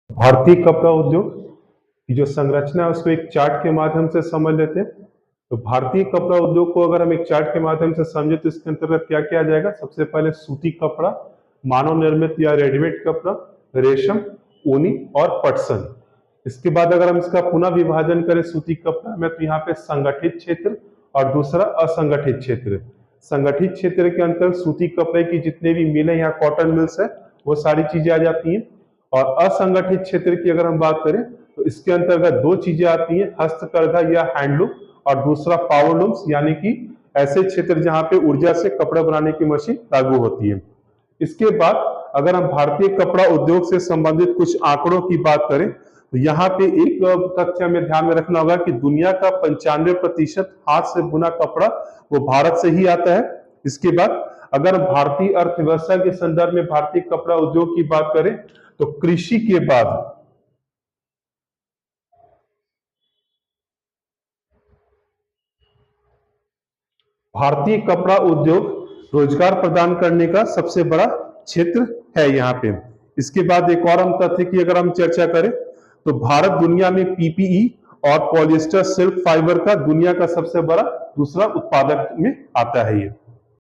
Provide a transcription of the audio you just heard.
भारतीय कपड़ा उद्योग की जो संरचना है उसको एक चार्ट के माध्यम से समझ लेते हैं। तो भारतीय कपड़ा उद्योग को अगर हम एक चार्ट के माध्यम से समझे तो इसके अंतर्गत क्या क्या आ जाएगा। सबसे पहले सूती कपड़ा, मानव निर्मित या रेडीमेड कपड़ा, रेशम, ऊनी और पटसन। इसके बाद अगर हम इसका पुनः विभाजन करें सूती कपड़ा में तो यहाँ पे संगठित क्षेत्र और दूसरा असंगठित क्षेत्र। संगठित क्षेत्र के अंतर्गत सूती कपड़े की जितने भी मिलें या कॉटन मिल्स है वो सारी चीजें आ जाती हैं। और असंगठित क्षेत्र की अगर हम बात करें तो इसके अंतर्गत दो चीजें आती हैं, हस्तकरघा या हैंडलूम और दूसरा पावरलूम्स, यानी कि ऐसे क्षेत्र जहां पे ऊर्जा से कपड़ा बनाने की मशीन लागू होती है। इसके बाद अगर हम भारतीय कपड़ा उद्योग से संबंधित कुछ आंकड़ों की बात करें तो यहाँ पे एक तथ्य हमें ध्यान में रखना होगा कि दुनिया का 95% हाथ से बुना कपड़ा वो भारत से ही आता है। इसके बाद अगर भारतीय अर्थव्यवस्था के संदर्भ में भारतीय कपड़ा उद्योग की बात करें तो कृषि के बाद भारतीय कपड़ा उद्योग रोजगार प्रदान करने का सबसे बड़ा क्षेत्र है यहाँ पे। इसके बाद एक और हम तथ्य की अगर हम चर्चा करें तो भारत दुनिया में पीपीई और पॉलिएस्टर सिल्क फाइबर का दुनिया का सबसे बड़ा दूसरा उत्पादक में आता है ये।